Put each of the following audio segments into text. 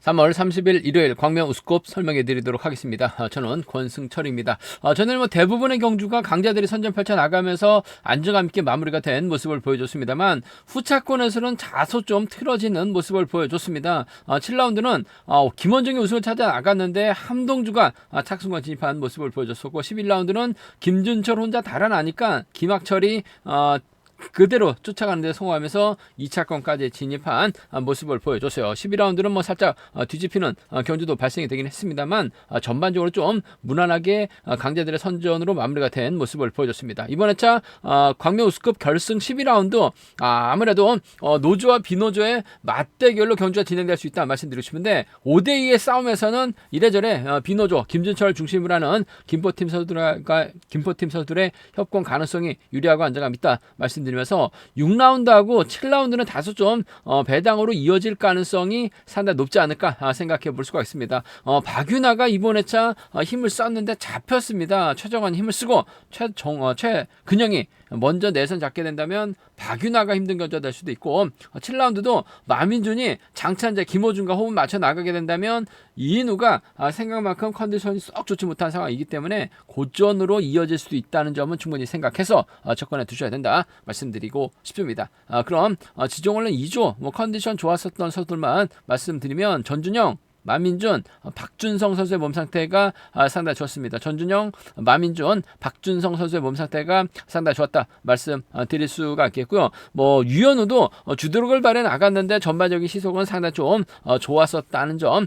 3월 30일 일요일 광명 우스컵 설명해 드리도록 하겠습니다. 저는 권승철입니다. 저는 대부분의 경주가 강자들이 선전 펼쳐 나가면서 안정감 있게 마무리가 된 모습을 보여줬습니다만 후차권에서는 다소 좀 틀어지는 모습을 보여줬습니다. 7라운드는 김원중이 우승을 찾아 나갔는데 함동주가 착승권 진입한 모습을 보여줬었고 11라운드는 김준철 혼자 달아나니까 김학철이 그대로 쫓아가는데 성공하면서 2차권까지 진입한 모습을 보여줬어요. 12라운드는 살짝 뒤집히는 경주도 발생이 되긴 했습니다만 전반적으로 좀 무난하게 강자들의 선전으로 마무리가 된 모습을 보여줬습니다. 이번 회차 광명 우스컵 결승 12라운드 아무래도 노조와 비노조의 맞대결로 경주가 진행될 수 있다 말씀드리고 싶은데 5대2의 싸움에서는 이래저래 비노조 김준철 중심으로 하는 김포팀 선수들의 협공 가능성이 유리하고 안정감 있다 말씀드리면서 6라운드하고 7라운드는 다소 좀 배당으로 이어질 가능성이 상당히 높지 않을까 생각해 볼 수가 있습니다. 박윤아가 이번 회차 힘을 썼는데 잡혔습니다. 최정환이 힘을 쓰고 최근영이 먼저 내선 잡게 된다면 박윤아가 힘든 경주가 될 수도 있고 7라운드도 마민준이 장찬재 김호준과 호흡 맞춰 나가게 된다면 이인우가 생각만큼 컨디션이 썩 좋지 못한 상황이기 때문에 고전으로 이어질 수도 있다는 점은 충분히 생각해서 접근해 두셔야 된다 말씀드리고 싶습니다. 그럼 지종원래 2조 컨디션 좋았었던 선수들만 말씀드리면 전준영, 마민준, 박준성 선수의 몸 상태가 상당히 좋았습니다. 전준영, 마민준, 박준성 선수의 몸 상태가 상당히 좋았다 말씀드릴 수가 있겠고요. 유현우도 주도력을 발휘해 나갔는데 전반적인 시속은 상당히 좀 좋았었다는 점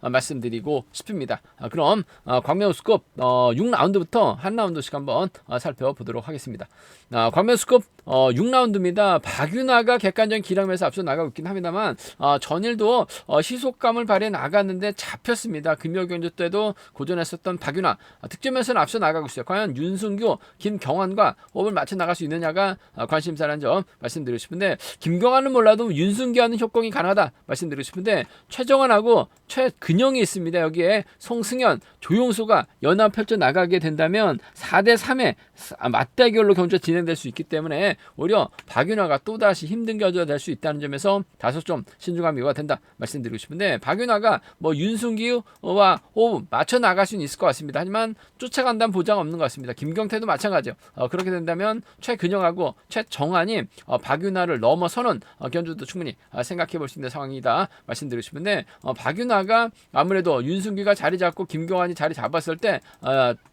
말씀드리고 싶습니다. 그럼 광명 우스컵 6라운드부터 한 라운드씩 한번 살펴보도록 하겠습니다. 광명 우스컵 6라운드입니다. 박윤아가 객관적인 기량에서 앞서 나가고 있긴 합니다만 전일도 시속감을 발휘해 나갔는데 잡혔습니다. 금요 경주 때도 고전했었던 박윤아 득점에서는 앞서 나가고 있어요. 과연 윤승규, 김경환과 호흡을 맞춰 나갈 수 있느냐가 관심사라는 점 말씀드리고 싶은데 김경환은 몰라도 윤승규와는 협공이 가능하다 말씀드리고 싶은데 최정환하고 최근영이 있습니다. 여기에 송승현, 조용수가 연합 펼쳐 나가게 된다면 4대3의 맞대결로 경주가 진행될 수 있기 때문에 오히려 박윤아가 또다시 힘든 경주가 될 수 있다는 점에서 다소 좀 신중함이 요구된다 말씀드리고 싶은데 박윤아가 윤승기와 호흡 맞춰 나갈 수는 있을 것 같습니다. 하지만 쫓아간다는 보장 없는 것 같습니다. 김경태도 마찬가지요. 그렇게 된다면 최근영하고 최정환이 박윤아를 넘어서는 경주도 충분히 생각해 볼 수 있는 상황이다 말씀드리고 싶은데 박윤아가 아무래도 윤승기가 자리 잡고 김경환이 자리 잡았을 때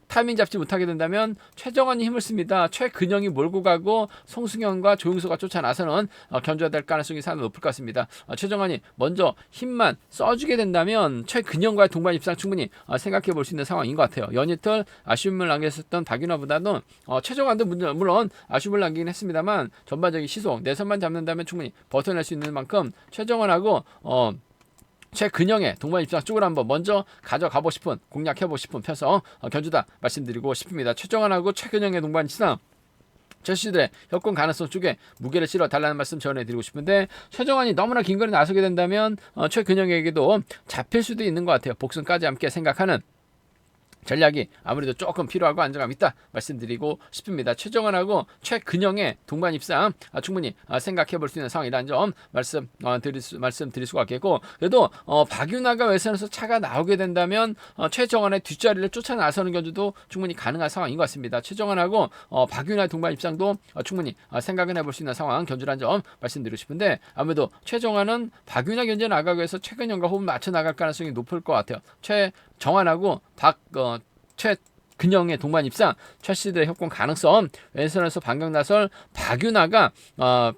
타이밍 잡지 못하게 된다면 최정환이 힘을 씁니다. 최근영이 몰고 가고 송승현과 조용수가 쫓아 나서는 견주가 될 가능성이 상당히 높을 것 같습니다. 최정환이 먼저 힘만 써주게 된다면 최근영과의 동반 입상 충분히 생각해 볼 수 있는 상황인 것 같아요. 연이틀 아쉬움을 남겼었던 박윤아보다는 최정환도 물론 아쉬움을 남기긴 했습니다만 전반적인 시속 내선만 잡는다면 충분히 버텨낼 수 있는 만큼 최정환하고 최근영의 동반 입상 쪽으로 한번 먼저 가져가고 싶은 공략해보고 싶은 편성 견주다 말씀드리고 싶습니다. 최정환하고 최근영의 동반 입상 제시들의 협공 가능성 쪽에 무게를 실어 달라는 말씀 전해드리고 싶은데 최정환이 너무나 긴 거리 나서게 된다면 최근영에게도 잡힐 수도 있는 것 같아요. 복승까지 함께 생각하는 전략이 아무래도 조금 필요하고 안정감 있다 말씀드리고 싶습니다. 최정환하고 최근영의 동반 입상 충분히 생각해 볼 수 있는 상황이라는 점 말씀드릴 수가 있겠고 그래도 박윤아가 외선에서 차가 나오게 된다면 최정환의 뒷자리를 쫓아 나서는 견주도 충분히 가능한 상황인 것 같습니다. 최정환하고 박윤아의 동반 입상도 충분히 생각을 해볼 수 있는 상황 견주라는 점 말씀드리고 싶은데 아무래도 최정환은 박윤아 견제 나가기 위해서 최근영과 호흡 맞춰 나갈 가능성이 높을 것 같아요. 최정환하고 최근영의 동반 입상, 최씨들의 협공 가능성, 왼손에서 반격 나설 박윤아가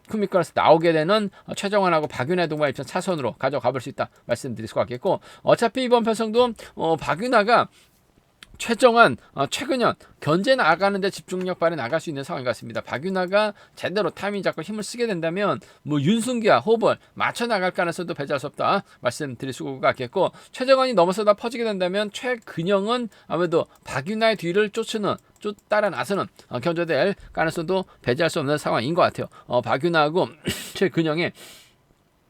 쿠미권에서 나오게 되는 최정환하고 박윤아의 동반 입상 차선으로 가져가 볼 수 있다 말씀드릴 수가 있겠고 어차피 이번 편성도 박윤아가 최정환, 최근현 견제 나가는데 집중력 발휘 나갈 수 있는 상황인 것 같습니다. 박윤아가 제대로 타이밍 잡고 힘을 쓰게 된다면 윤승기와 호흡을 맞춰 나갈 가능성도 배제할 수 없다 말씀드릴 수가 있겠고 최정환이 넘어서다 퍼지게 된다면 최근영은 아무래도 박윤아의 뒤를 따라 나서는 견제될 가능성도 배제할 수 없는 상황인 것 같아요. 박윤아하고 최근영의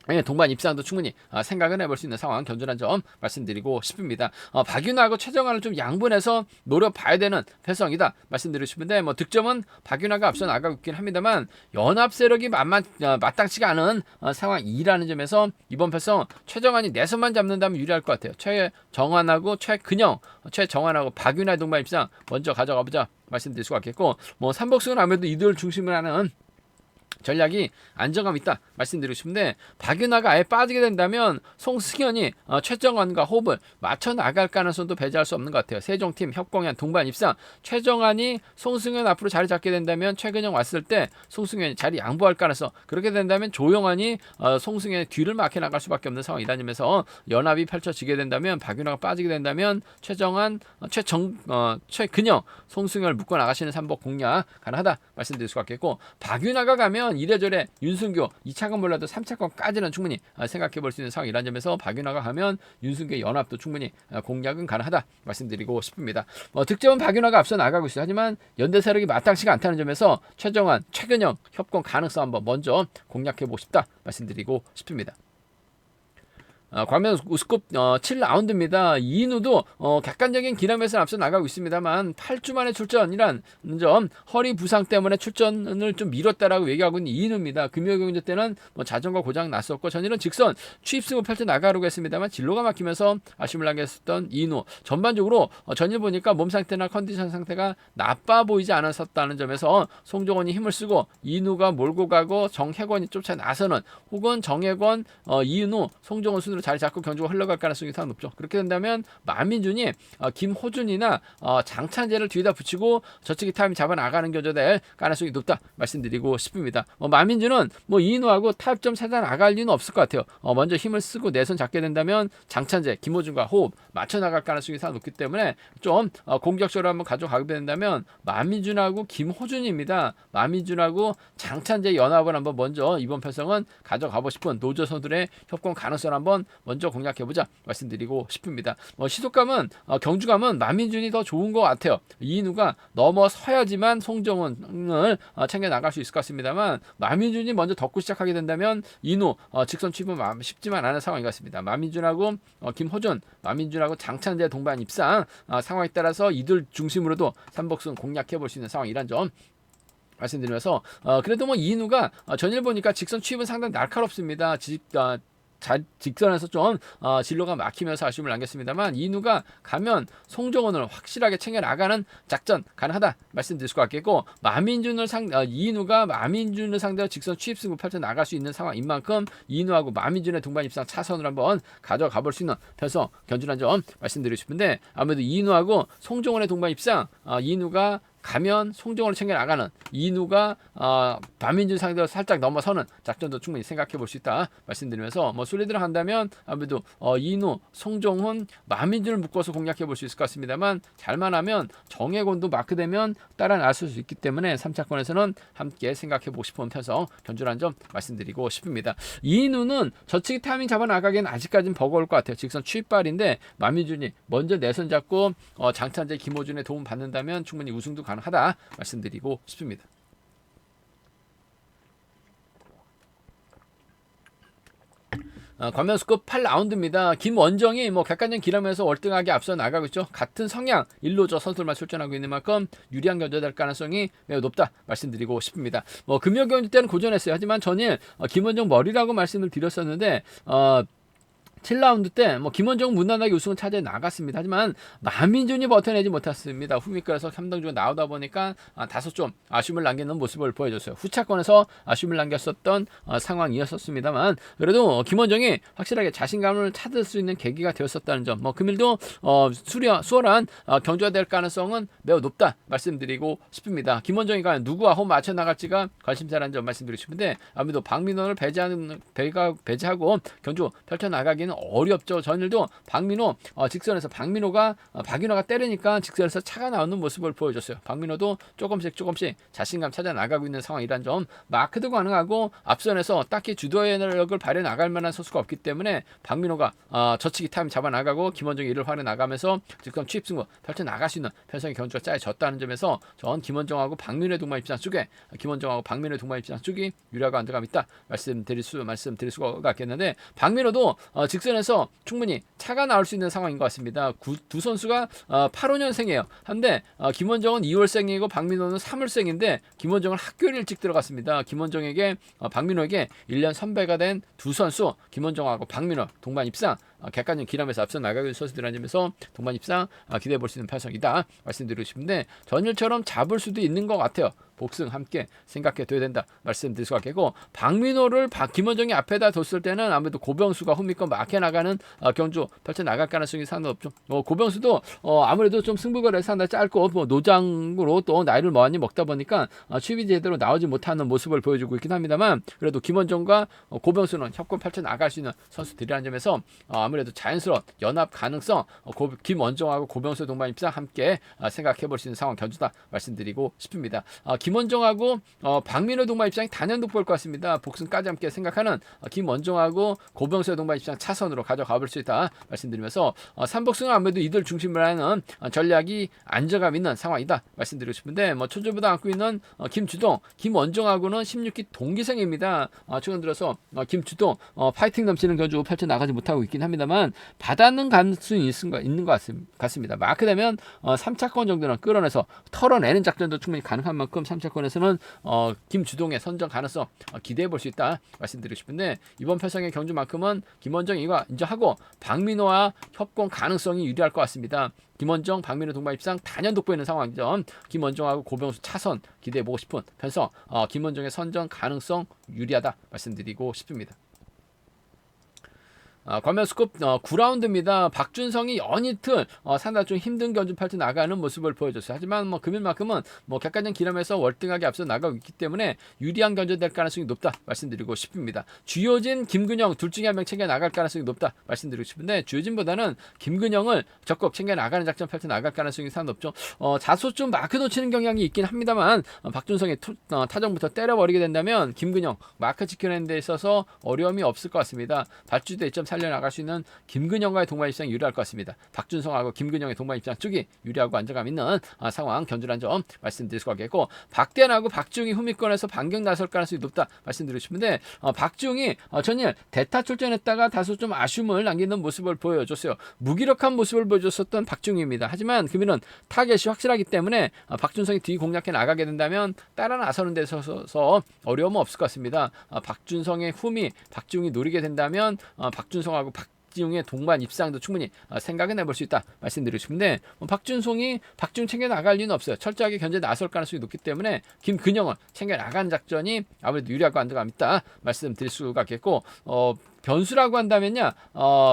예, 동반 입상도 충분히 생각을 해볼 수 있는 상황 견준한 점 말씀드리고 싶습니다. 박윤아하고 최정환을 좀 양분해서 노려봐야 되는 패성이다 말씀드리고 싶은데 뭐 득점은 박윤아가 앞서 나가고 있긴 합니다만 연합 세력이 마땅치가 않은 상황이라는 점에서 이번 패성 최정환이 내선만 잡는다면 유리할 것 같아요. 최정환하고 최정환하고 박윤아의 동반 입상 먼저 가져가 보자 말씀드릴 수가 있겠고 뭐 삼복승은 아무래도 이들 중심을 하는 전략이 안정감 있다 말씀드리고 싶은데 박윤아가 아예 빠지게 된다면 송승현이 최정환과 호흡을 맞춰 나갈 가능성도 배제할 수 없는 것 같아요. 세종팀 협공한 동반 입상 최정환이 송승현 앞으로 자리 잡게 된다면 최근영 왔을 때 송승현이 자리 양보할 가능성 그렇게 된다면 조영환이 송승현의 뒤를 막혀 나갈 수밖에 없는 상황이라는 점에서 연합이 펼쳐지게 된다면 박윤아가 빠지게 된다면 최정환 최근영 송승현을 묶어 나가시는 삼복 공략 가능하다 말씀드릴 수가 있겠고 박윤아가 가면 이래저래 윤승규 2차권 몰라도 3차권까지는 충분히 생각해 볼 수 있는 상황이라는 점에서 박윤아가 가면 윤승규의 연합도 충분히 공략은 가능하다 말씀드리고 싶습니다. 득점은 박윤아가 앞서 나가고 있어요. 하지만 연대 세력이 마땅치가 않다는 점에서 최정환, 최근영 협공 가능성 한번 먼저 공략해 보고 싶다 말씀드리고 싶습니다. 광명 우스컵 7라운드입니다. 이인우도 객관적인 기량에서 앞서 나가고 있습니다만 8주 만에 출전이란 점 허리 부상 때문에 출전을 좀 미뤘다라고 얘기하고 있는 이인우입니다. 금요 경기 때는 자전거 고장 났었고 전일은 직선 추입승을 펼쳐 나가려고 했습니다만 진로가 막히면서 아쉬움을 남겼었던 이인우 전반적으로 전일 보니까 몸 상태나 컨디션 상태가 나빠 보이지 않았었다는 점에서 송정원이 힘을 쓰고 이인우가 몰고 가고 정혜권이 쫓아 나서는 혹은 정혜권, 이인우, 송정원 순으로 자리 잡고 경주가 흘러갈 가능성이 상당히 높죠. 그렇게 된다면 마민준이 김호준이나 장찬재를 뒤에다 붙이고 저측이 타임 잡아 나가는 견조될 가능성이 높다 말씀드리고 싶습니다. 마민준은 이인우하고 타협점 찾아 나갈 리는 없을 것 같아요. 먼저 힘을 쓰고 내선 잡게 된다면 장찬재, 김호준과 호흡 맞춰 나갈 가능성이 상당히 높기 때문에 좀 공격적으로 한번 가져가게 된다면 마민준하고 김호준입니다. 마민준하고 장찬재 연합을 한번 먼저 이번 편성은 가져가고 싶은 노조 선수들의 협공 가능성을 한번 먼저 공략해보자 말씀드리고 싶습니다. 시속감은 경주감은 마민준이 더 좋은 것 같아요. 이인우가 넘어서야지만 송정훈을 챙겨 나갈 수 있을 것 같습니다만 마민준이 먼저 덮고 시작하게 된다면 이인우 직선 취입은 쉽지만 않은 상황인 것 같습니다. 마민준하고 김호준, 마민준하고 장찬재 동반 입상 상황에 따라서 이들 중심으로도 삼복승 공략해볼 수 있는 상황이란 점 말씀드리면서 그래도 이인우가 전일 보니까 직선 취입은 상당히 날카롭습니다. 직선에서 좀 진로가 막히면서 아쉬움을 남겼습니다만 이인우가 가면 송정원을 확실하게 챙겨 나가는 작전 가능하다 말씀드릴 수가 있겠고 이인우가 마민준을 상대로 직선 취입 승부 펼쳐 나갈 수 있는 상황인 만큼 이인우하고 마민준의 동반 입상 차선으로 한번 가져가 볼 수 있는 편성 견준한 점 말씀드리고 싶은데 아무래도 이인우하고 송정원의 동반 입상 이인우가 가면 송정원을 챙겨 나가는 이인우가 마민준 상대로 살짝 넘어서는 작전도 충분히 생각해 볼 수 있다 말씀드리면서 순리대로 한다면 아무래도 이인우, 송정훈, 마민준을 묶어서 공략해 볼 수 있을 것 같습니다만 잘만 하면 정혜권도 마크되면 따라 나설 수 있기 때문에 3차권에서는 함께 생각해 보고 싶은 편성 견준한 점 말씀드리고 싶습니다. 이인우는 저측이 타이밍 잡아 나가기엔 아직까지는 버거울 것 같아요. 직선 취입발인데 마민준이 먼저 내선 잡고 장찬재, 김호준의 도움 받는다면 충분히 우승도 가능하다 말씀드리고 싶습니다. 광명스컵 8라운드입니다. 김원정이 객관적 기량에서 월등하게 앞서 나가고 있죠. 같은 성향 일로저 선수들만 출전하고 있는 만큼 유리한 견제될 가능성이 매우 높다 말씀드리고 싶습니다. 금요 경기 때는 고전했어요. 하지만 전일 김원정 머리라고 말씀을 드렸었는데 7라운드 때 김원정 무난하게 우승을 차지해 나갔습니다. 하지만 마민준이 버텨내지 못했습니다. 후미권에서 삼등주가 나오다 보니까 다소 좀 아쉬움을 남기는 모습을 보여줬어요. 후차권에서 아쉬움을 남겼었던 상황이었습니다만 그래도 김원정이 확실하게 자신감을 찾을 수 있는 계기가 되었었다는 점 금일도 수월한 경주가 될 가능성은 매우 높다 말씀드리고 싶습니다. 김원정이 과연 누구와 호흡 맞춰 나갈지가 관심사라는 점 말씀드리고 싶은데 아무래도 박민원을 배제하고 경주 펼쳐나가기는 어렵죠. 전일도 박민호 직선에서 박윤호가 때리니까 직선에서 차가 나오는 모습을 보여줬어요. 박민호도 조금씩 자신감 찾아 나가고 있는 상황이란 점, 마크도 가능하고 앞선에서 딱히 주도력을 발휘해 나갈 만한 선수가 없기 때문에 박민호가 저치기 타임 잡아 나가고 김원정이 이를 활용 나가면서 지금 취입승부 펼쳐 나갈 수 있는 편성의 경주가 짜여졌다는 점에서 전 김원정하고 박민호의 동반 입장 쪽에 유리하고 안정감 있다 말씀드릴 수가 있겠는데, 박민호도 직선에서 충분히 차가 나올 수 있는 상황인 것 같습니다. 두 선수가 85년생이에요. 한데 김원정은 2월생이고 박민호는 3월생인데 김원정은 학교를 일찍 들어갔습니다. 박민호에게 1년 선배가 된 두 선수, 김원정하고 박민호 동반 입상 객관적 기량에서 앞서 나가고 있는 선수들이라는 점에서 동반 입상 기대해 볼 수 있는 편성이다 말씀드리고 싶은데, 전일처럼 잡을 수도 있는 것 같아요. 복승 함께 생각해 둬야 된다 말씀드릴 수가 있겠고, 박민호를 김원정이 앞에다 뒀을 때는 아무래도 고병수가 후미권 막혀 나가는 경주 펼쳐 나갈 가능성이 상당히 높죠. 고병수도 아무래도 좀 승부거리에서 상당히 짧고 노장으로 또 나이를 많이 먹다 보니까 취비 제대로 나오지 못하는 모습을 보여주고 있긴 합니다만, 그래도 김원정과 고병수는 협권 펼쳐 나갈 수 있는 선수들이라는 점에서 아무래도 자연스러운 연합 가능성, 김원정하고 고병수 동반 입상 함께 생각해 볼 수 있는 상황 견주다 말씀드리고 싶습니다. 김원정하고 박민호 동반 입장이 단연 돋보일 것 같습니다. 복승까지 함께 생각하는 김원정하고 고병수의 동반 입장 차선으로 가져가 볼 수 있다 말씀드리면서, 3복승은 아무래도 이들 중심으로 하는 전략이 안정감 있는 상황이다 말씀드리고 싶은데, 초조보다 안고 있는 김주동, 김원정하고는 16기 동기생입니다. 최근 들어서 김주동 파이팅 넘치는 견주 펼쳐 나가지 못하고 있긴 합니다만 받아는 가능성이 있는 것 같습니다. 마크되면 3차권 정도는 끌어내서 털어내는 작전도 충분히 가능한 만큼 3차권에서는 김주동의 선정 가능성 기대해 볼 수 있다 말씀드리고 싶은데, 이번 편성의 경주만큼은 김원정이가 인정하고 박민호와 협공 가능성이 유리할 것 같습니다. 김원정, 박민호 동반 입상 단연 돋보이는 상황이죠. 김원정하고 고병수 차선 기대해 보고 싶은 편성, 김원정의 선정 가능성 유리하다 말씀드리고 싶습니다. 과면스급 9라운드입니다. 박준성이 연이틀 상당히 좀 힘든 견주 펼쳐 나가는 모습을 보여줬어요. 하지만 금일만큼은 객관적 기량에서 월등하게 앞서 나가고 있기 때문에 유리한 견주 될 가능성이 높다 말씀드리고 싶습니다. 주효진, 김근영 둘 중에 한 명 챙겨 나갈 가능성이 높다 말씀드리고 싶은데, 주효진보다는 김근영을 적극 챙겨 나가는 작전 펼쳐 나갈 가능성이 상당히 높죠. 다소 좀 마크 놓치는 경향이 있긴 합니다만, 박준성이 타정부터 때려버리게 된다면 김근영 마크 지켜내는 데 있어서 어려움이 없을 것 같습니다. 발주대 1점 살려나갈 수 있는 김근영과의 동반 입장이 유리할 것 같습니다. 박준성하고 김근영의 동반 입장 쪽이 유리하고 안정감 있는 상황 견주란 점 말씀드릴 수가 있겠고, 박대현하고 박지웅이 후미권에서 반격 나설 가능성이 높다 말씀드리고 싶은데, 박지웅이 전일 대타 출전했다가 다소 좀 아쉬움을 남기는 모습을 보여줬어요. 무기력한 모습을 보여줬었던 박지웅입니다. 하지만 금일은 타겟이 확실하기 때문에 박준성이 뒤 공략해 나가게 된다면 따라 나서는 데 있어서 어려움은 없을 것 같습니다. 박준성의 후미 박지웅이 노리게 된다면 박준성하고 박지웅의 동반 입상도 충분히 생각은 해볼 수 있다 말씀드리고 싶은데, 박지웅 챙겨 나갈 리는 없어요. 철저하게 견제 나설 가능성이 높기 때문에 김근영을 챙겨 나가는 작전이 아무래도 유리하고 안정감 있다 말씀드릴 수가 있겠고, 변수라고 한다면요,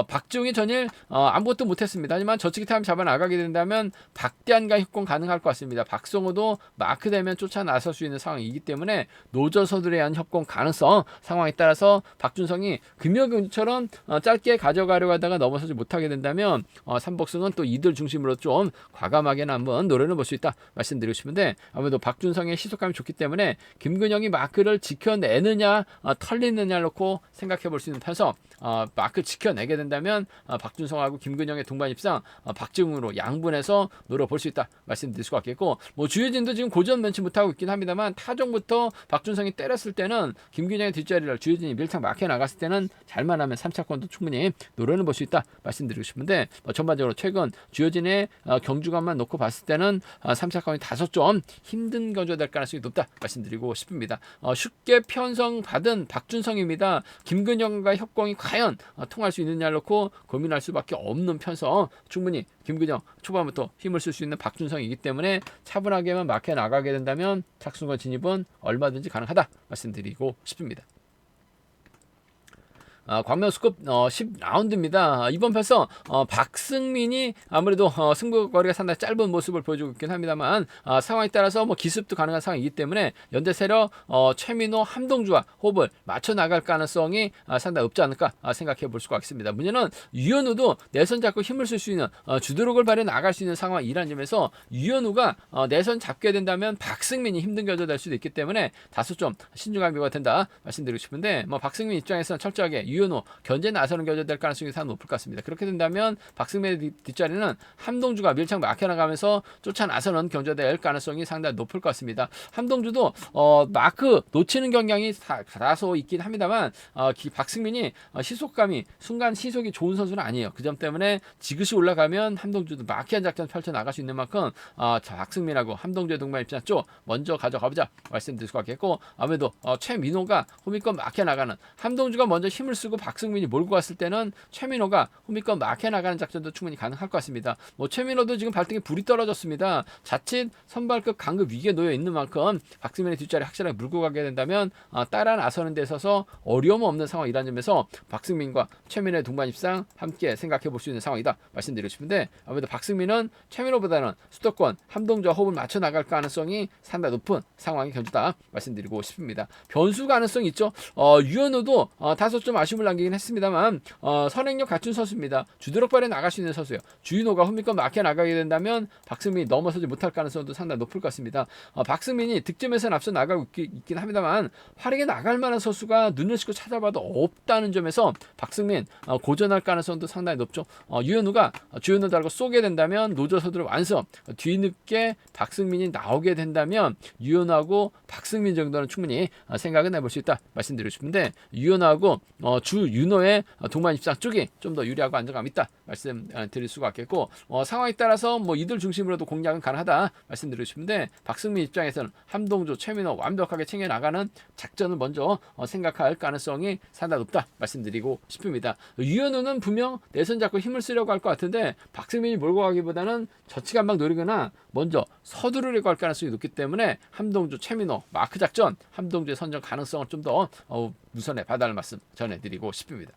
박지웅이 전일 아무것도 못했습니다. 하지만 저치기 타임 잡아 나가게 된다면 박대한과 협공 가능할 것 같습니다. 박성호도 마크 되면 쫓아 나설 수 있는 상황이기 때문에 노저서들에 의한 협공 가능성 상황에 따라서 박준성이 금요경처럼 짧게 가져가려고 하다가 넘어서지 못하게 된다면 3복승은 또 이들 중심으로 좀 과감하게는 한번 노려는 볼 수 있다 말씀드리고 싶은데, 아무래도 박준성의 시속감이 좋기 때문에 김근영이 마크를 지켜내느냐 털리느냐를 놓고 생각해 볼 수 있는 편성, 마크 지켜내게 된다면 박준성하고 김근영의 동반 입상 박지웅으로 양분해서 노려볼 수 있다 말씀드릴 수가 있겠고, 주효진도 지금 고전 면치 못하고 있긴 합니다만 타종부터 박준성이 때렸을 때는 김근영의 뒷자리를 주효진이 밀착 막혀 나갔을 때는 잘만 하면 3차권도 충분히 노려는 볼 수 있다 말씀드리고 싶은데, 전반적으로 최근 주효진의 경주감만 놓고 봤을 때는 3차권이 다소 좀 힘든 견주가 될 가능성이 높다 말씀드리고 싶습니다. 쉽게 편성받은 박준성입니다. 김근영과 협공이 과연 통할 수 있느냐를 놓고 고민할 수밖에 없는 편성, 충분히 김근영 초반부터 힘을 쓸 수 있는 박준성이기 때문에 차분하게만 막혀 나가게 된다면 착순권 진입은 얼마든지 가능하다 말씀드리고 싶습니다. 광명스컵 10라운드입니다. 이번 패서 박승민이 아무래도 승부거리가 상당히 짧은 모습을 보여주고 있긴 합니다만 상황에 따라서 뭐 기습도 가능한 상황이기 때문에 연대 세력 최민호, 함동주와 호흡을 맞춰 나갈 가능성이 상당히 없지 않을까 생각해 볼 수가 있습니다. 문제는 유현우도 내선 잡고 힘을 쓸 수 있는 주도력을 발휘해 나갈 수 있는 상황이라는 점에서 유현우가 내선 잡게 된다면 박승민이 힘든 겨자 될 수도 있기 때문에 다소 좀 신중한 비교가 된다 말씀드리고 싶은데 뭐 박승민 입장에서는 철저하게 유현우 견제 나서는 겨자 될 가능성이 상당히 높을 것 같습니다. 그렇게 된다면 박승민의 뒷자리는 함동주가 밀착 막혀나가면서 쫓아 나서는 견제될 가능성이 상당히 높을 것 같습니다. 함동주도 마크 놓치는 경향이 다소 있긴 합니다만 박승민이 시속감이 순간 시속이 좋은 선수는 아니에요. 그 점 때문에 지그시 올라가면 함동주도 마키한 작전 펼쳐 나갈 수 있는 만큼 박승민하고 함동주의 동반 입장 쪽 먼저 가져가보자 말씀드릴 수가 있겠고 아무래도 최민호가 호미권 막혀 나가는 함동주가 먼저 힘을 쓰고 박승민이 몰고 갔을 때는 최민호가 호미권 막혀 나가는 작전도 충분히 가능할 것 같습니다. 뭐 최민호도 지금 발등에 불이 떨어졌습니다. 자칫 선발급 강급 위기에 놓여 있는 만큼 박승민의 뒷자리 확실하게 물고 가게 된다면 따라 나서는 데 있어서 어려움 없는 상황이라는 점에서 박승민과 최민호의 동반 입상 함께 생각해 볼 수 있는 상황이다 말씀드리고 싶은데 아무래도 박승민은 최민호보다는 수도권 함동주와 호흡을 맞춰 나갈 가능성이 상당히 높은 상황이 견주다 말씀드리고 싶습니다. 변수 가능성이 있죠. 유현우도 다소 좀 아쉬움을 남기긴 했습니다만 선행력 갖춘 선수입니다. 주도력 발휘 나갈 수 있는 선수예요. 주인호가 홈미권 막혀 나가게 된다면 박승민이 넘어서지 못할 가능성도 상당히 높을 것 같습니다. 박승민이 득점에서는 앞서 나가고 있긴 합니다만 활약에 나갈 만한 선수가 눈을 씻고 찾아봐도 없다는 점에서 박승민 고전할 가능성도 상당히 높죠. 유현우가 주현우 달고 쏘게 된다면 노조서들을 완성 뒤늦게 박승민이 나오게 된다면 유현우하고 박승민 정도는 충분히 생각은 해볼 수 있다 말씀드리고 싶은데 유현우하고 주윤호의 동반 입상 쪽이 좀 더 유리하고 안정감 있다 말씀드릴 수가 있겠고 상황에 따라서 뭐 이들 중심으로도 공략은 가능하다 말씀드리고 싶은데 박승민 입장에서는 함동주, 최민호 완벽하게 챙겨 나가는 작전을 먼저 생각할 가능성이 상당히 높다 말씀드리고 싶습니다. 유현우는 분명 내선 잡고 힘을 쓰려고 할 것 같은데 박승민이 몰고 가기보다는 저치간막 노리거나 먼저 서두르려고 할 가능성이 높기 때문에 함동주, 최민호 마크 작전, 함동주의 선정 가능성을 좀 더 우선에 봐달라는 말씀 전해드리고 싶습니다.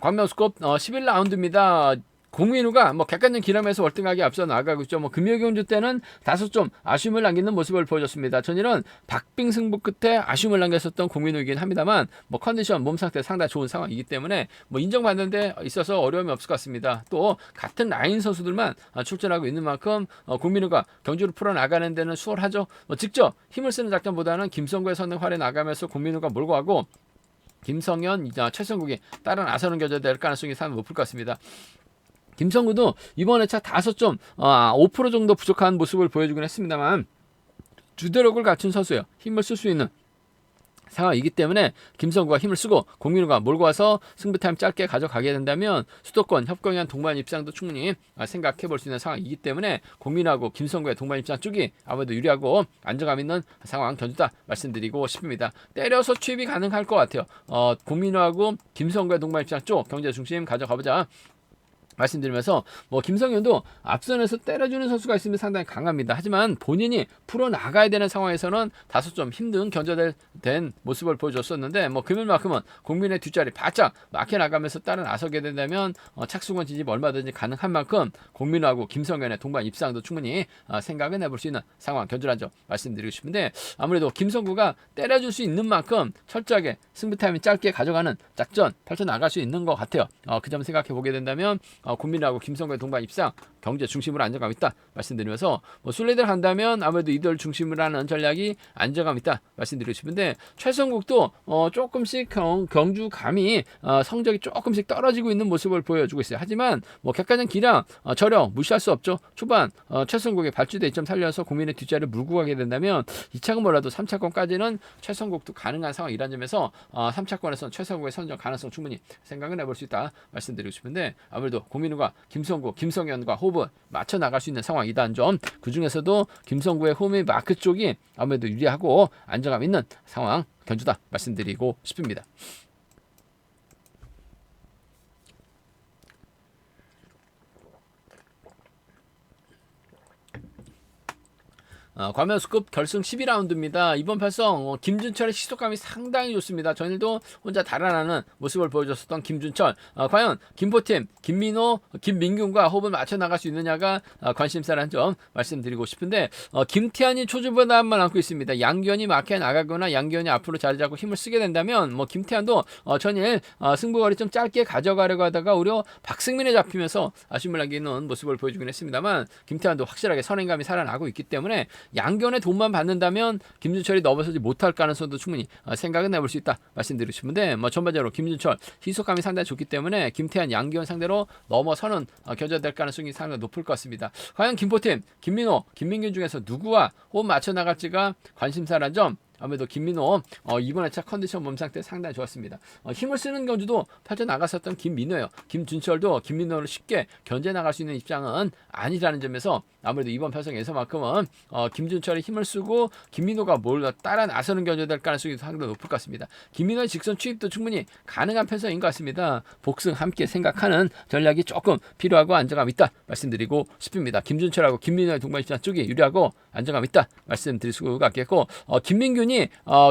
광명스컵 11라운드입니다. 공민우가 뭐 객관적 기량에서 월등하게 앞서 나가고 있죠. 뭐 금요경주 때는 다소 좀 아쉬움을 남기는 모습을 보여줬습니다. 전일은 박빙 승부 끝에 아쉬움을 남겼었던 공민우이긴 합니다만 뭐 컨디션, 몸 상태 상당히 좋은 상황이기 때문에 뭐 인정받는 데 있어서 어려움이 없을 것 같습니다. 또 같은 라인 선수들만 출전하고 있는 만큼 공민우가 경주를 풀어나가는 데는 수월하죠. 직접 힘을 쓰는 작전보다는 김성구의 선행 활에 나가면서 공민우가 몰고 가고 김성현, 최성국이 따라 나서는 겨자될 가능성이 상당히 높을 것 같습니다. 김성구도 이번 회차 다소 좀 5% 정도 부족한 모습을 보여주긴 했습니다만 주도력을 갖춘 선수예요. 힘을 쓸 수 있는 상황이기 때문에 김성구가 힘을 쓰고 공민우가 몰고 와서 승부 타임 짧게 가져가게 된다면 수도권 협공한 동반 입상도 충분히 생각해 볼 수 있는 상황이기 때문에 공민우하고 김성구의 동반 입상 쪽이 아무래도 유리하고 안정감 있는 상황 견주다 말씀드리고 싶습니다. 때려서 취입이 가능할 것 같아요. 공민우하고 김성구의 동반 입상 쪽 경제 중심 가져가보자 말씀드리면서 뭐 김성현도 앞선에서 때려주는 선수가 있으면 상당히 강합니다. 하지만 본인이 풀어나가야 되는 상황에서는 다소 좀 힘든 견제된 모습을 보여줬었는데 뭐 금일만큼은 국민의 뒷자리 바짝 막혀나가면서 따라 나서게 된다면 착수권 진입 얼마든지 가능한 만큼 공민우하고 김성현의 동반 입상도 충분히 생각은 해볼 수 있는 상황 견주란 점 말씀드리고 싶은데 아무래도 김성구가 때려줄 수 있는 만큼 철저하게 승부 타임이 짧게 가져가는 작전 펼쳐나갈 수 있는 것 같아요. 그 점 생각해 보게 된다면 공민우하고 김성구의 동반 입상 경제 중심으로 안정감 있다 말씀드리면서 뭐 순례대로 간다면 아무래도 이들 중심으로 하는 전략이 안정감 있다 말씀드리고 싶은데 최성국도 조금씩 경주감이 성적이 조금씩 떨어지고 있는 모습을 보여주고 있어요. 하지만 뭐 객관적 기량 저력 무시할 수 없죠. 초반 최성국의 발주대 2점 살려서 국민의 뒷자리를 물고 가게 된다면 2차권 몰라도 3차권까지는 최성국도 가능한 상황이라는 점에서 3차권에서는 최성국의 선정 가능성 충분히 생각을 해볼 수 있다 말씀드리고 싶은데 아무래도 공민우가 김성구, 김성현과 호흡을 맞춰 나갈 수 있는 상황이다는 점, 그 중에서도 김성구의 홈의 마크 쪽이 아무래도 유리하고 안정감 있는 상황 견주다 말씀드리고 싶습니다. 광명스급 결승 12라운드입니다. 이번 편성 김준철의 시속감이 상당히 좋습니다. 전일도 혼자 달아나는 모습을 보여줬었던 김준철. 과연 김포팀 김민호, 김민균과 호흡을 맞춰 나갈 수 있느냐가 관심사라는 점 말씀드리고 싶은데 김태환이 초중반만 안고 있습니다. 양기현이 마크에 나가거나 양기현이 앞으로 자리 잡고 힘을 쓰게 된다면 김태환도 전일 승부거리 좀 짧게 가져가려고 하다가 오히려 박승민에 잡히면서 아쉬움을 남기는 모습을 보여주긴 했습니다만 김태환도 확실하게 선행감이 살아나고 있기 때문에 양기현의 돈만 받는다면 김준철이 넘어서지 못할 가능성도 충분히 생각은 해볼 수 있다 말씀드리고 싶은데 전반적으로 김준철 희속감이 상당히 좋기 때문에 김태환, 양기현 상대로 넘어서는 견제될 가능성이 상당히 높을 것 같습니다. 과연 김포팀 김민호, 김민균 중에서 누구와 호흡 맞춰 나갈지가 관심사라는 점. 아무래도 김민호 이번 회차 컨디션 몸 상태 상당히 좋았습니다. 힘을 쓰는 경주도 펼쳐 나갔었던 김민호예요. 김준철도 김민호를 쉽게 견제 나갈 수 있는 입장은 아니라는 점에서 아무래도 이번 편성에서만큼은 김준철이 힘을 쓰고 김민호가 뭘 따라 나서는 견제될 가능성이 상당히 높을 것 같습니다. 김민호의 직선 추입도 충분히 가능한 편성인 것 같습니다. 복승 함께 생각하는 전략이 조금 필요하고 안정감 있다 말씀드리고 싶습니다. 김준철하고 김민호의 동반 입장 쪽이 유리하고 안정감 있다 말씀드릴 수가 있겠고 김민균이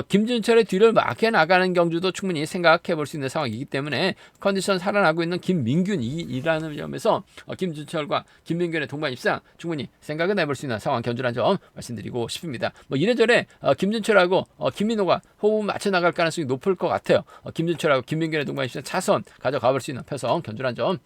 김준철의 뒤를 막혀 나가는 경주도 충분히 생각해 볼 수 있는 상황이기 때문에 컨디션 살아나고 있는 김민균이라는 점에서 김준철과 김민균의 동반 입상 충분히 생각은 해볼 수 있는 상황 견주라는 점 말씀드리고 싶습니다. 이래저래 김준철하고 김민호가 호흡 맞춰 나갈 가능성이 높을 것 같아요. 김준철하고 김민균의 동반 입상 차선 가져가 볼 수 있는 편성 견주라는 점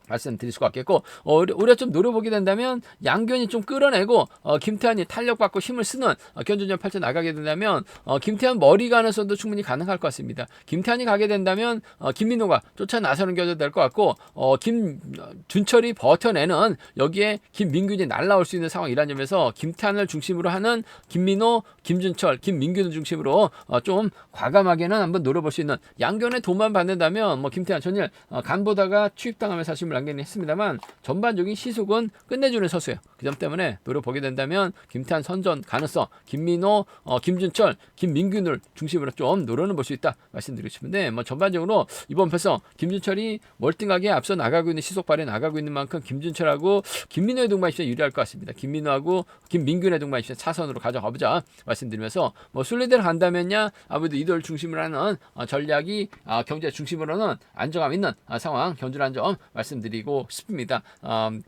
말씀드릴 수가 있겠고 우리가 좀 노려보게 된다면 양견이 좀 끌어내고 김태환이 탄력받고 힘을 쓰는 견주전 펼쳐 나가게 된다면 김태환 머리 가능성도 충분히 가능할 것 같습니다. 김태환이 가게 된다면 김민호가 쫓아 나서는 견주 될 것 같고 김준철이 버텨내는 여기에 김민균이 날라올 수 있는 상황이라는 점에서 김태환을 중심으로 하는 김민호, 김준철, 김민균을 중심으로 좀 과감하게는 한번 노려볼 수 있는 양견의 도만 받는다면 김태환 전일 간보다가 추입당하면서 사실 남기는 했습니다만 전반적인 시속은 끝내주는 선수예요. 그 점 때문에 노려보게 된다면 김태환 선전 가능성, 김민호, 김준철, 김민균을 중심으로 좀 노려는 볼 수 있다 말씀드리고 싶은데 전반적으로 이번 편성 김준철이 월등하게 앞서 나가고 있는 시속 발에 나가고 있는 만큼 김준철하고 김민호의 동반 입장 유리할 것 같습니다. 김민호하고 김민균의 동반 입장 차선으로 가져가보자 말씀드리면서 순리대로 간다면야 아무래도 이들 중심으로 하는 전략이 경제 중심으로는 안정감 있는 상황 견주라는 점 말씀드리고 싶습니다.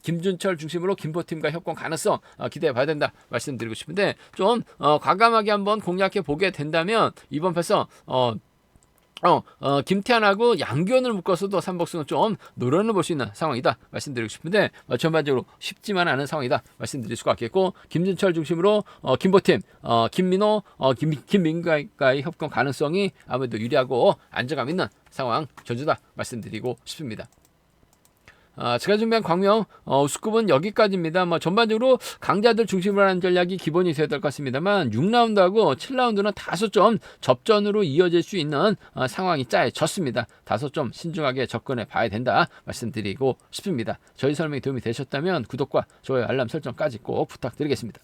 김준철 중심으로 김포팀과 협공 가능성 기대해 봐야 된다 말씀드리고 싶은데 좀 과감하게 한번 공략해 보게 된다면 이번 편성 김태환하고 양기현을 묶어서도 삼복승을 좀 노려는 볼 수 있는 상황이다 말씀드리고 싶은데 전반적으로 쉽지만 않은 상황이다 말씀드릴 수가 있겠고 김준철 중심으로 김포팀 김민호 김민가의 협공 가능성이 아무래도 유리하고 안정감 있는 상황 견주다 말씀드리고 싶습니다. 제가 준비한 광명 우스컵은 여기까지입니다. 전반적으로 강자들 중심으로 하는 전략이 기본이 되어야 될 것 같습니다만 6라운드하고 7라운드는 다소 좀 접전으로 이어질 수 있는 상황이 짜여졌습니다. 다소 좀 신중하게 접근해 봐야 된다 말씀드리고 싶습니다. 저희 설명이 도움이 되셨다면 구독과 좋아요 알람 설정까지 꼭 부탁드리겠습니다.